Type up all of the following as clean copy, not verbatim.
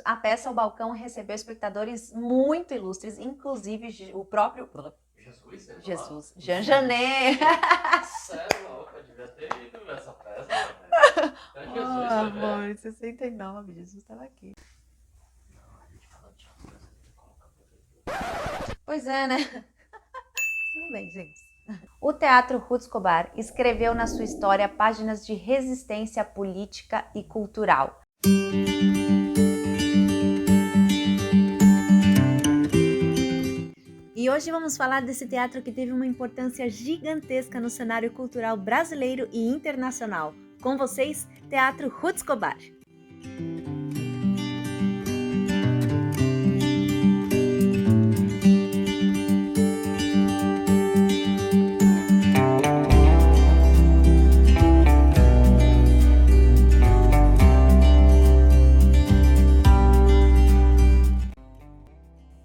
A peça O Balcão recebeu espectadores muito ilustres, inclusive o próprio Jesus, Jean Genet. Você é louca, devia ter ido ver essa peça, velho. Até Jesus foi ver. Amor, em 69, Jesus estava aqui. Não, a gente fala de uma coisa que coloca. Pois é, né? Tudo bem, gente. O Teatro Ruth Escobar escreveu na sua história páginas de resistência política e cultural. E hoje vamos falar desse teatro que teve uma importância gigantesca no cenário cultural brasileiro e internacional. Com vocês, Teatro Ruth Escobar.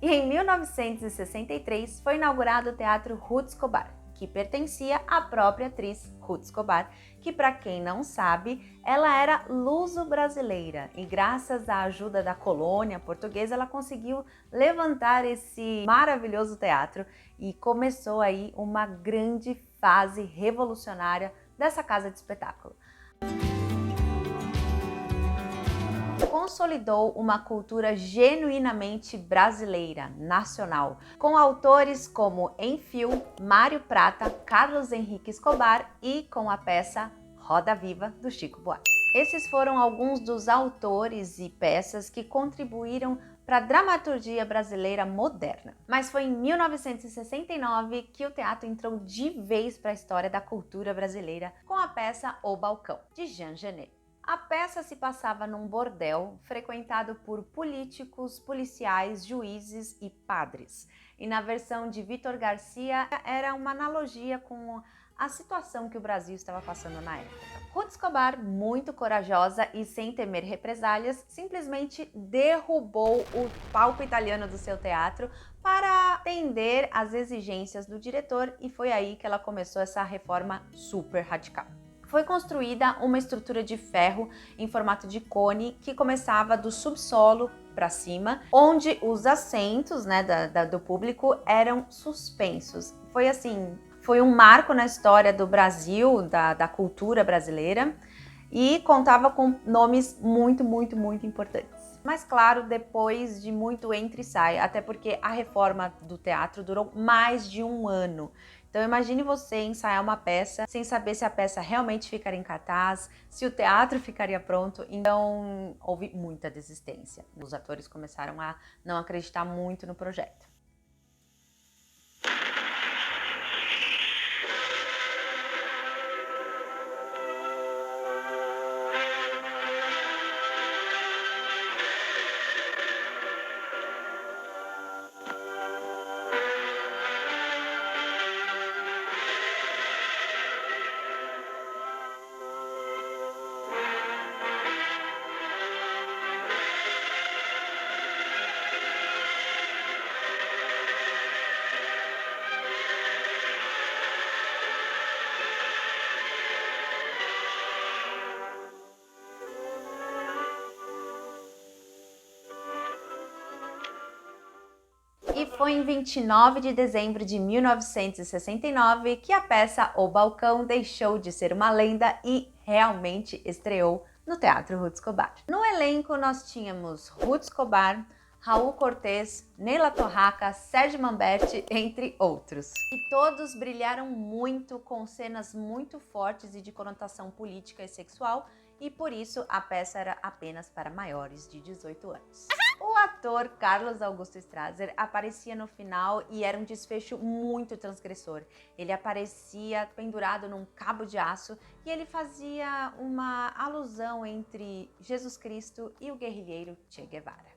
E em 1963 foi inaugurado o Teatro Ruth Escobar, que pertencia à própria atriz Ruth Escobar, que, para quem não sabe, ela era luso-brasileira e graças à ajuda da colônia portuguesa ela conseguiu levantar esse maravilhoso teatro e começou aí uma grande fase revolucionária dessa casa de espetáculo. Consolidou uma cultura genuinamente brasileira, nacional, com autores como Enfio, Mário Prata, Carlos Henrique Escobar e com a peça Roda Viva, do Chico Buarque. Esses foram alguns dos autores e peças que contribuíram para a dramaturgia brasileira moderna. Mas foi em 1969 que o teatro entrou de vez para a história da cultura brasileira com a peça O Balcão, de Jean Genet. A peça se passava num bordel frequentado por políticos, policiais, juízes e padres. E na versão de Vitor Garcia era uma analogia com a situação que o Brasil estava passando na época. Ruth Escobar, muito corajosa e sem temer represálias, simplesmente derrubou o palco italiano do seu teatro para atender às exigências do diretor e foi aí que ela começou essa reforma super radical. Foi construída uma estrutura de ferro em formato de cone que começava do subsolo para cima, onde os assentos, né, do público eram suspensos. Foi um marco na história do Brasil, da cultura brasileira e contava com nomes muito importantes. Mas claro, depois de muito entra e sai, até porque a reforma do teatro durou mais de um ano. Então imagine você ensaiar uma peça sem saber se a peça realmente ficaria em cartaz, se o teatro ficaria pronto. Então houve muita desistência. Os atores começaram a não acreditar muito no projeto. E foi em 29 de dezembro de 1969 que a peça O Balcão deixou de ser uma lenda e realmente estreou no Teatro Ruth Escobar. No elenco nós tínhamos Ruth Escobar, Raul Cortez, Neila Torraca, Sérgio Manberti, entre outros. E todos brilharam muito com cenas muito fortes e de conotação política e sexual, e por isso a peça era apenas para maiores de 18 anos. O ator Carlos Augusto Strasser aparecia no final e era um desfecho muito transgressor. Ele aparecia pendurado num cabo de aço e ele fazia uma alusão entre Jesus Cristo e o guerrilheiro Che Guevara.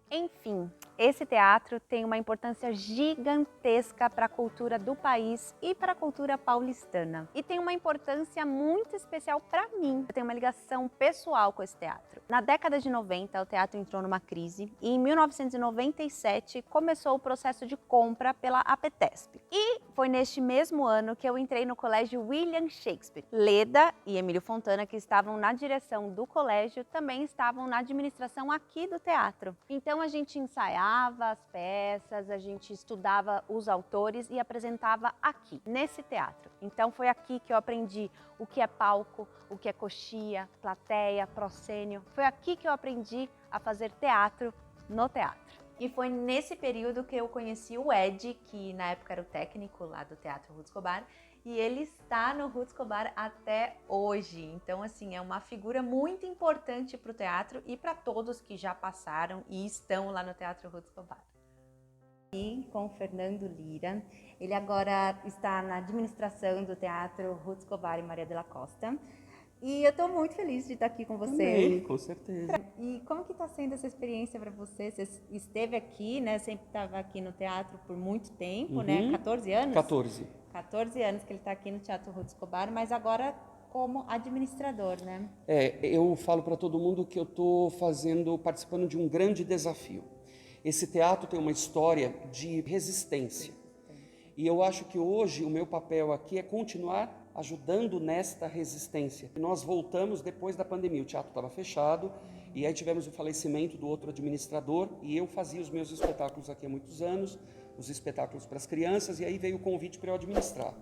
Enfim, esse teatro tem uma importância gigantesca para a cultura do país e para a cultura paulistana. E tem uma importância muito especial para mim. Eu tenho uma ligação pessoal com esse teatro. Na década de 90, o teatro entrou numa crise e em 1997 começou o processo de compra pela APTESP. E foi neste mesmo ano que eu entrei no colégio William Shakespeare. Leda e Emílio Fontana, que estavam na direção do colégio, também estavam na administração aqui do teatro. Então a gente ensaiava as peças, a gente estudava os autores e apresentava aqui, nesse teatro. Então foi aqui que eu aprendi o que é palco, o que é coxia, plateia, proscênio. Foi aqui que eu aprendi a fazer teatro no teatro. E foi nesse período que eu conheci o Ed, que na época era o técnico lá do Teatro Ruth Escobar, e ele está no Ruth Escobar até hoje. Então, assim, é uma figura muito importante para o teatro e para todos que já passaram e estão lá no Teatro Ruth Escobar. E com o Fernando Lira, ele agora está na administração do Teatro Ruth Escobar e Maria de la Costa. E eu estou muito feliz de estar aqui com você. Também, com certeza. E como que está sendo essa experiência para você? Você esteve aqui, né? Sempre estava aqui no teatro por muito tempo, né? 14 anos? 14. 14 anos que ele está aqui no Teatro Ruth Escobar, mas agora como administrador, né? Eu falo para todo mundo que eu estou participando de um grande desafio. Esse teatro tem uma história de resistência. E eu acho que hoje o meu papel aqui é continuar ajudando nesta resistência. Nós voltamos depois da pandemia, o teatro estava fechado, e aí tivemos o falecimento do outro administrador, e eu fazia os meus espetáculos aqui há muitos anos, os espetáculos para as crianças, e aí veio o convite para eu administrar.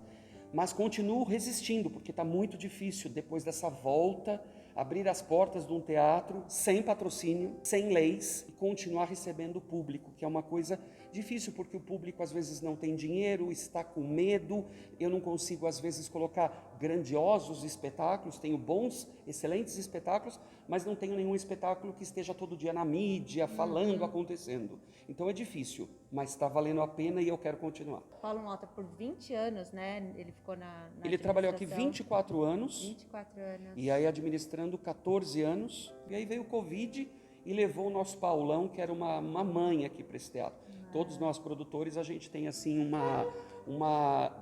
Mas continuo resistindo, porque está muito difícil, depois dessa volta, abrir as portas de um teatro sem patrocínio, sem leis, e continuar recebendo o público, que é uma coisa difícil, porque o público às vezes não tem dinheiro, está com medo, eu não consigo às vezes colocar grandiosos espetáculos, tenho bons, excelentes espetáculos, mas não tenho nenhum espetáculo que esteja todo dia na mídia, falando, acontecendo. Então é difícil, mas está valendo a pena e eu quero continuar. Paulo Mota, por 20 anos, né? Ele ficou na Ele trabalhou aqui 24 anos. 24 anos. E aí administrando 14 anos. E aí veio o Covid e levou o nosso Paulão, que era uma mãe aqui para esse teatro. Todos nós produtores, a gente tem assim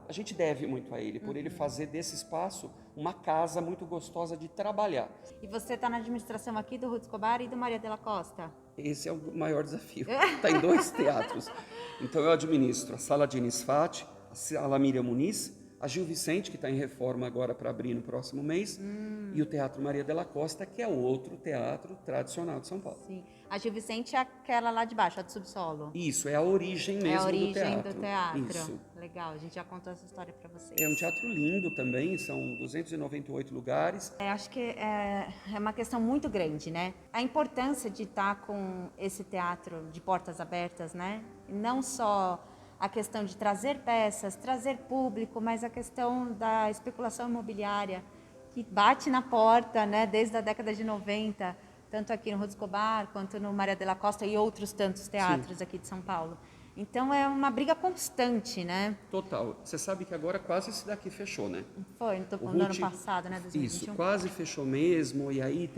a gente deve muito a ele, por ele fazer desse espaço uma casa muito gostosa de trabalhar. E você está na administração aqui do Ruth Escobar e do Maria de la Costa? Esse é o maior desafio. Está em 2 teatros. Então eu administro a Sala de Nisfat, a Sala Miriam Muniz, a Gil Vicente, que está em reforma agora para abrir no próximo mês, e o Teatro Maria de la Costa, que é o outro teatro tradicional de São Paulo. Sim. A Gil Vicente é aquela lá de baixo, a do subsolo. Isso, é a origem mesmo do teatro. É a origem do teatro. Isso. Legal, a gente já contou essa história para vocês. É um teatro lindo também, são 298 lugares. Acho que é uma questão muito grande, né? A importância de estar com esse teatro de portas abertas, né? Não só a questão de trazer peças, trazer público, mas a questão da especulação imobiliária que bate na porta, né, desde a década de 90, tanto aqui no Ruth Escobar quanto no Maria de la Costa e outros tantos teatros aqui de São Paulo. Então é uma briga constante, né? Total. Você sabe que agora quase esse daqui fechou, né? Foi, no ano passado, né? 2021. Isso, quase fechou mesmo, e aí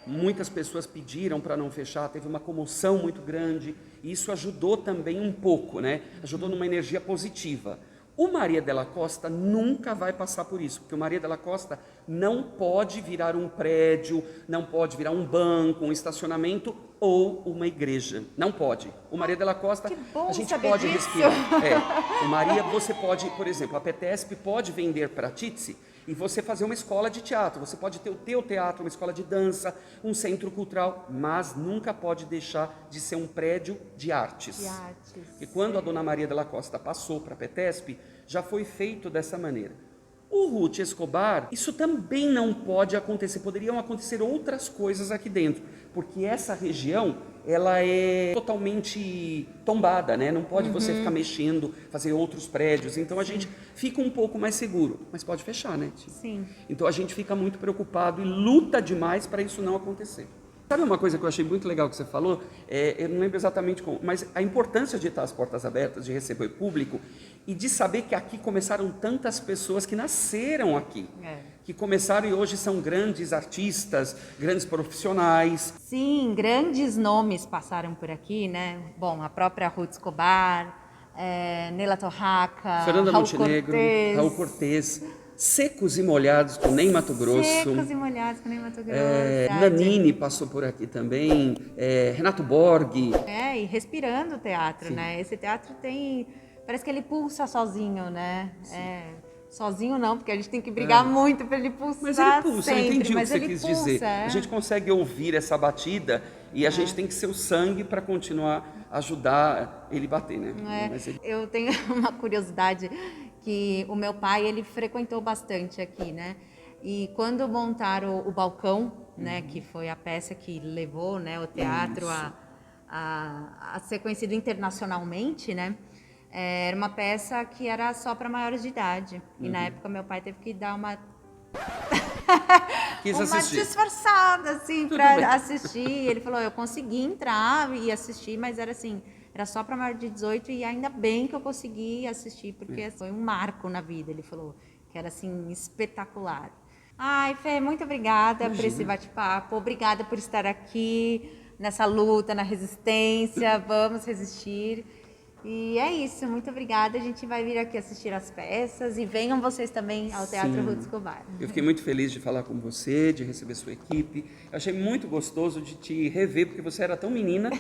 muitas pessoas pediram para não fechar, teve uma comoção muito grande, e isso ajudou também um pouco, né? Ajudou numa energia positiva. O Maria de la Costa nunca vai passar por isso, porque o Maria de la Costa não pode virar um prédio, não pode virar um banco, um estacionamento ou uma igreja. Não pode. O Maria de la Costa, a gente pode respirar. O Maria, você pode, por exemplo, a Petesp pode vender para a Titsi e você fazer uma escola de teatro. Você pode ter o teu teatro, uma escola de dança, um centro cultural, mas nunca pode deixar de ser um prédio de artes. E quando a Dona Maria de la Costa passou para a Petesp, já foi feito dessa maneira. O Ruth Escobar, isso também não pode acontecer, poderiam acontecer outras coisas aqui dentro, porque essa região, ela é totalmente tombada, né? Não pode você ficar mexendo, fazer outros prédios, então a gente fica um pouco mais seguro, mas pode fechar, né? Sim. Então a gente fica muito preocupado e luta demais para isso não acontecer. Sabe uma coisa que eu achei muito legal que você falou? Eu não lembro exatamente como, mas a importância de estar as portas abertas, de receber público e de saber que aqui começaram tantas pessoas que nasceram aqui, que começaram e hoje são grandes artistas, grandes profissionais. Sim, grandes nomes passaram por aqui, né? Bom, a própria Ruth Escobar, Nela Torraca, Fernanda Montenegro, Raul Cortez. Secos e Molhados, com Ney Matogrosso. Secos e Molhados, com Ney Matogrosso. Nanini passou por aqui também. Renato Borg. E respirando o teatro, né? Esse teatro tem Parece que ele pulsa sozinho, né? Sozinho não, porque a gente tem que brigar muito para ele pulsar. Mas ele pulsa, sempre, eu entendi o que mas você ele quis pulsa, dizer. A gente consegue ouvir essa batida e a gente tem que ser o sangue para continuar a ajudar ele bater, né? Mas ele... Eu tenho uma curiosidade que o meu pai, ele frequentou bastante aqui, né? E quando montaram o balcão, né, que foi a peça que levou, né, o teatro a ser conhecido internacionalmente, né? Era uma peça que era só para maiores de idade. E na época meu pai teve que dar uma disfarçada assim para assistir. Ele falou: eu consegui entrar e assistir, mas era assim, era só para maior de 18 e ainda bem que eu consegui assistir, porque foi um marco na vida. Ele falou que era assim espetacular. Ai, Fê, muito obrigada por esse bate-papo. Obrigada por estar aqui nessa luta, na resistência. Vamos resistir. E é isso, muito obrigada. A gente vai vir aqui assistir as peças e venham vocês também ao Teatro Ruth Escobar. Eu fiquei muito feliz de falar com você, de receber sua equipe. Eu achei muito gostoso de te rever, porque você era tão menina,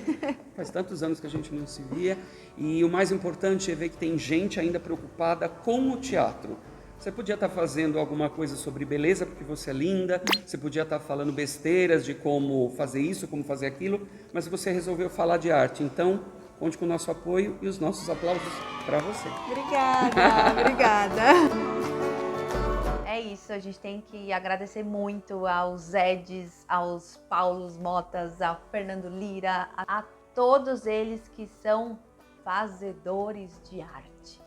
faz tantos anos que a gente não se via. E o mais importante é ver que tem gente ainda preocupada com o teatro. Você podia estar fazendo alguma coisa sobre beleza, porque você é linda, você podia estar falando besteiras de como fazer isso, como fazer aquilo, mas você resolveu falar de arte. Então, conte com o nosso apoio e os nossos aplausos para você. Obrigada, obrigada. É isso, a gente tem que agradecer muito aos Eds, aos Paulos Motas, ao Fernando Lira, a todos eles que são fazedores de arte.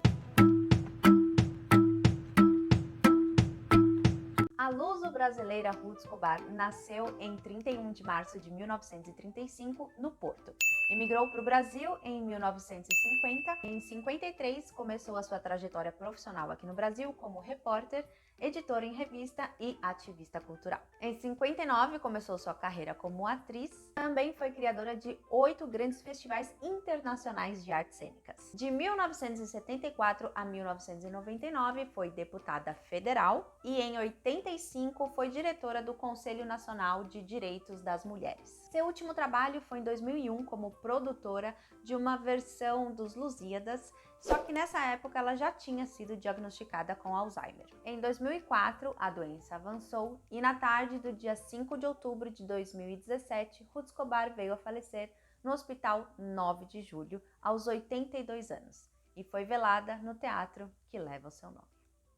A luso-brasileira Ruth Escobar nasceu em 31 de março de 1935 no Porto. Emigrou para o Brasil em 1950. Em 53 começou a sua trajetória profissional aqui no Brasil como repórter, editora em revista e ativista cultural. Em 59 começou sua carreira como atriz. Também foi criadora de 8 grandes festivais internacionais de artes cênicas. De 1974 a 1999 foi deputada federal e em 85 foi diretora do Conselho Nacional de Direitos das Mulheres. Seu último trabalho foi em 2001 como produtora de uma versão dos Lusíadas, só que nessa época ela já tinha sido diagnosticada com Alzheimer. Em 2004, a doença avançou e na tarde do dia 5 de outubro de 2017, Ruth Escobar veio a falecer no Hospital 9 de Julho, aos 82 anos, e foi velada no teatro que leva o seu nome.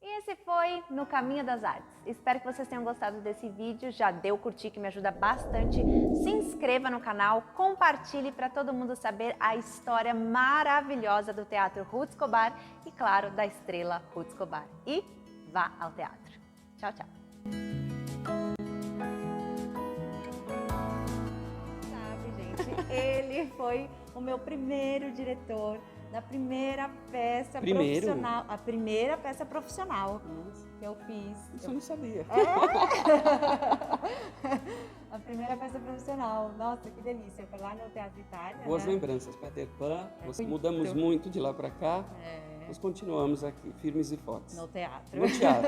E esse foi No Caminho das Artes. Espero que vocês tenham gostado desse vídeo. Já deu curtir, que me ajuda bastante. Se inscreva no canal, compartilhe para todo mundo saber a história maravilhosa do Teatro Ruth Escobar e, claro, da estrela Ruth Escobar. E vá ao teatro. Tchau, tchau. Sabe, gente, ele foi o meu primeiro diretor da primeira peça profissional. A primeira peça profissional que eu fiz. Isso eu não sabia. A primeira peça profissional. Nossa, que delícia. Foi lá no Teatro Itália. Boas lembranças, Peter Pan. Nós mudamos muito de lá para cá. Nós continuamos aqui, firmes e fortes. No teatro. No teatro.